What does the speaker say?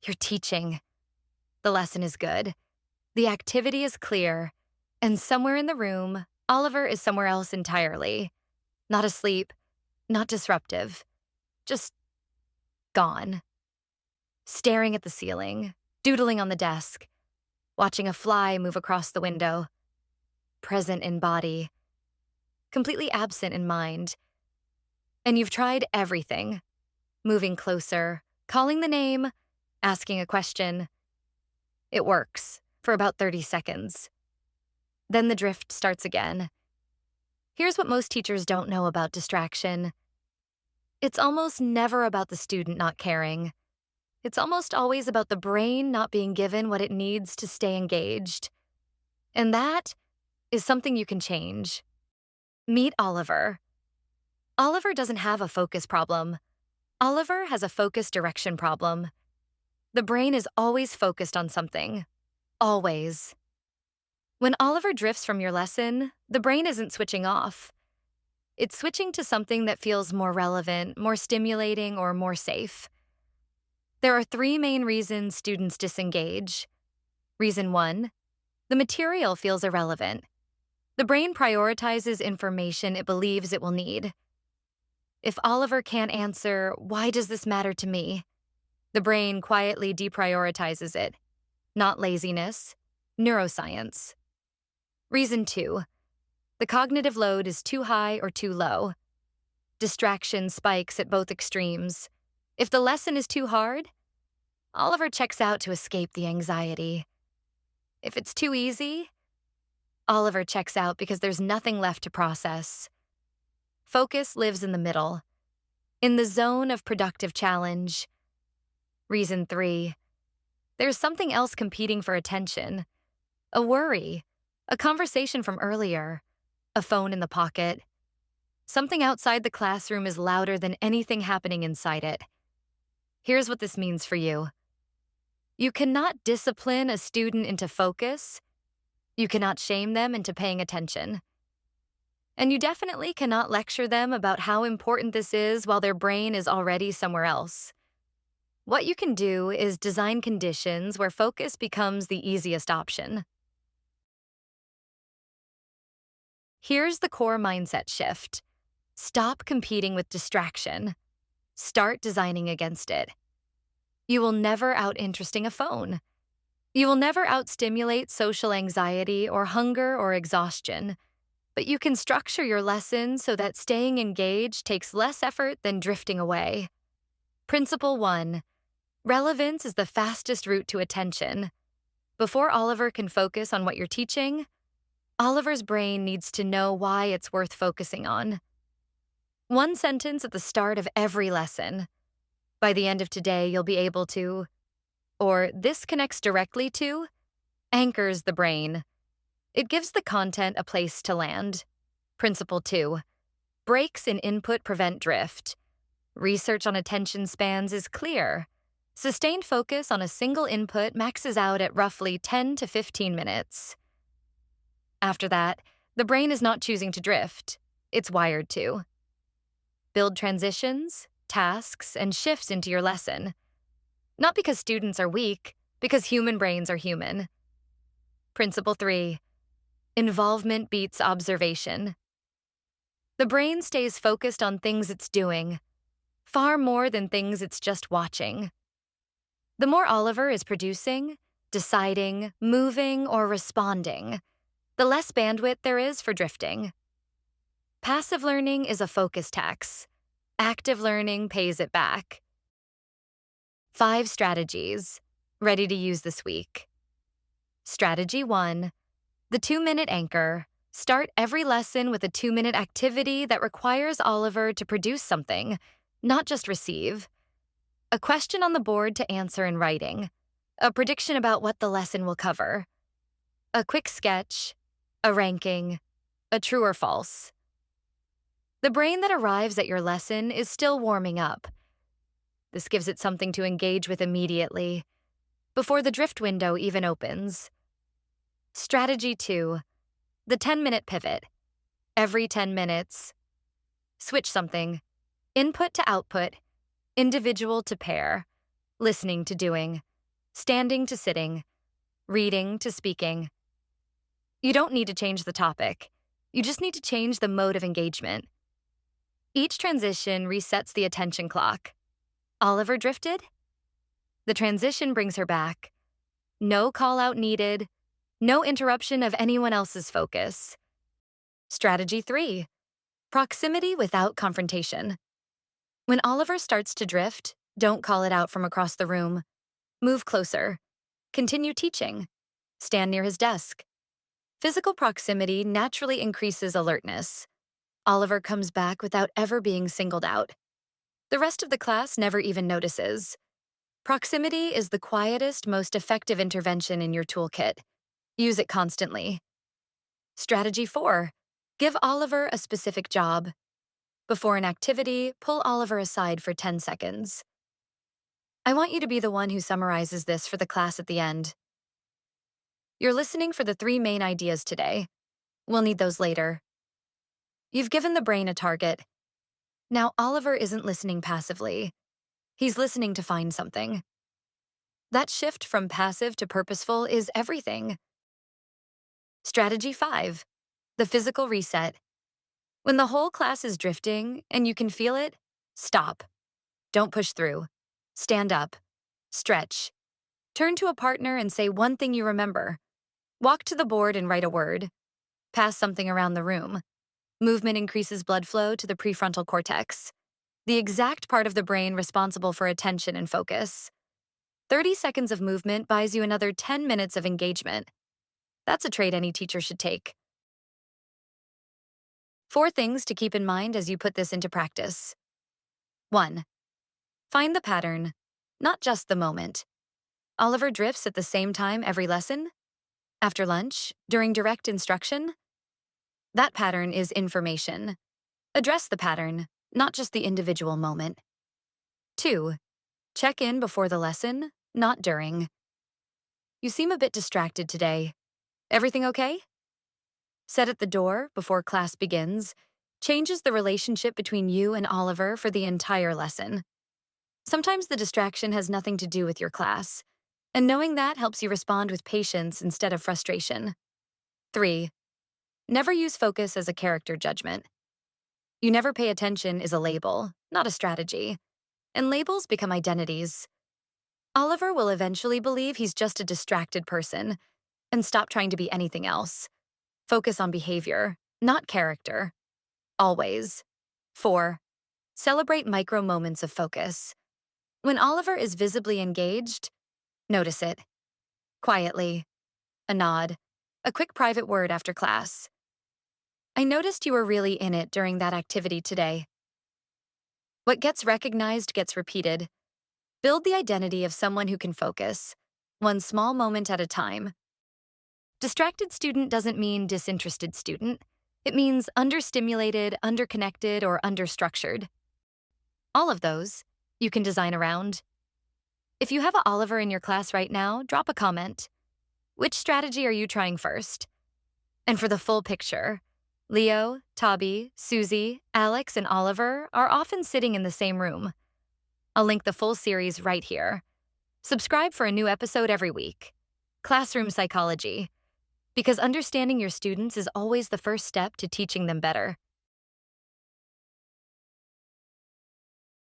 You're teaching. The lesson is good. The activity is clear. And somewhere in the room, Oliver is somewhere else entirely. Not asleep, not disruptive, just gone. Staring at the ceiling, doodling on the desk, watching a fly move across the window. Present in body, completely absent in mind. And you've tried everything. Moving closer, calling the name, asking a question. It works for about 30 seconds. Then the drift starts again. Here's what most teachers don't know about distraction. It's almost never about the student not caring. It's almost always about the brain not being given what it needs to stay engaged. And that is something you can change. Meet Oliver. Oliver doesn't have a focus problem. Oliver has a focus direction problem. The brain is always focused on something. Always. When Oliver drifts from your lesson, the brain isn't switching off. It's switching to something that feels more relevant, more stimulating, or more safe. There are 3 main reasons students disengage. Reason 1, the material feels irrelevant. The brain prioritizes information it believes it will need. If Oliver can't answer, "Why does this matter to me?" the brain quietly deprioritizes it. Not laziness, neuroscience. Reason 2, the cognitive load is too high or too low. Distraction spikes at both extremes. If the lesson is too hard, Oliver checks out to escape the anxiety. If it's too easy, Oliver checks out because there's nothing left to process. Focus lives in the middle, in the zone of productive challenge. Reason 3, there's something else competing for attention. A worry, a conversation from earlier, a phone in the pocket. Something outside the classroom is louder than anything happening inside it. Here's what this means for you. You cannot discipline a student into focus. You cannot shame them into paying attention. And you definitely cannot lecture them about how important this is while their brain is already somewhere else. What you can do is design conditions where focus becomes the easiest option. Here's the core mindset shift. Stop competing with distraction. Start designing against it. You will never out-interesting a phone. You will never out-stimulate social anxiety or hunger or exhaustion. But you can structure your lesson so that staying engaged takes less effort than drifting away. Principle 1. Relevance is the fastest route to attention. Before Oliver can focus on what you're teaching, Oliver's brain needs to know why it's worth focusing on. One sentence at the start of every lesson. By the end of today, you'll be able to, or this connects directly to, anchors the brain. It gives the content a place to land. Principle 2. Breaks in input prevent drift. Research on attention spans is clear. Sustained focus on a single input maxes out at roughly 10 to 15 minutes. After that, the brain is not choosing to drift. It's wired to. Build transitions, tasks, and shifts into your lesson. Not because students are weak, because human brains are human. Principle 3. Involvement beats observation. The brain stays focused on things it's doing, far more than things it's just watching. The more Oliver is producing, deciding, moving, or responding, the less bandwidth there is for drifting. Passive learning is a focus tax. Active learning pays it back. 5 strategies, ready to use this week. Strategy 1. The 2-minute anchor. Start every lesson with a 2-minute activity that requires Oliver to produce something, not just receive. A question on the board to answer in writing. A prediction about what the lesson will cover. A quick sketch. A ranking. A true or false. The brain that arrives at your lesson is still warming up. This gives it something to engage with immediately, before the drift window even opens. Strategy 2. The 10-minute pivot. Every 10 minutes. Switch something. Input to output. Individual to pair. Listening to doing. standing to sitting, reading to speaking. You don't need to change the topic. You just need to change the mode of engagement. Each transition resets the attention clock. Oliver drifted? The transition brings her back. No call out needed. No interruption of anyone else's focus. Strategy 3. Proximity without confrontation. When Oliver starts to drift, don't call it out from across the room. Move closer. Continue teaching. Stand near his desk. Physical proximity naturally increases alertness. Oliver comes back without ever being singled out. The rest of the class never even notices. Proximity is the quietest, most effective intervention in your toolkit. Use it constantly. Strategy 4. Give Oliver a specific job. Before an activity, pull Oliver aside for 10 seconds. I want you to be the one who summarizes this for the class at the end. You're listening for the 3 main ideas today. We'll need those later. You've given the brain a target. Now Oliver isn't listening passively. He's listening to find something. That shift from passive to purposeful is everything. Strategy 5. The physical reset. When the whole class is drifting and you can feel it, stop. Don't push through. Stand up. Stretch. Turn to a partner and say one thing you remember. Walk to the board and write a word. Pass something around the room. Movement increases blood flow to the prefrontal cortex, the exact part of the brain responsible for attention and focus. 30 seconds of movement buys you another 10 minutes of engagement. That's a trait any teacher should take. 4 things to keep in mind as you put this into practice. 1. Find the pattern, not just the moment. Oliver drifts at the same time every lesson? After lunch? During direct instruction? That pattern is information. Address the pattern, not just the individual moment. 2. Check in before the lesson, not during. You seem a bit distracted today. Everything okay? Set at the door before class begins changes the relationship between you and Oliver for the entire lesson. Sometimes the distraction has nothing to do with your class, and knowing that helps you respond with patience instead of frustration. 3. Never use focus as a character judgment. You never pay attention is a label, not a strategy, and labels become identities. Oliver will eventually believe he's just a distracted person and stop trying to be anything else. Focus on behavior, not character. Always. 4. Celebrate micro moments of focus. When Oliver is visibly engaged, notice it. Quietly. A nod. A quick private word after class. I noticed you were really in it during that activity today. What gets recognized gets repeated. Build the identity of someone who can focus, one small moment at a time. Distracted student doesn't mean disinterested student. It means understimulated, underconnected, or understructured. All of those you can design around. If you have an Oliver in your class right now, drop a comment. Which strategy are you trying first? And for the full picture, Leo, Toby, Susie, Alex, and Oliver are often sitting in the same room. I'll link the full series right here. Subscribe for a new episode every week. Classroom Psychology. Because understanding your students is always the first step to teaching them better.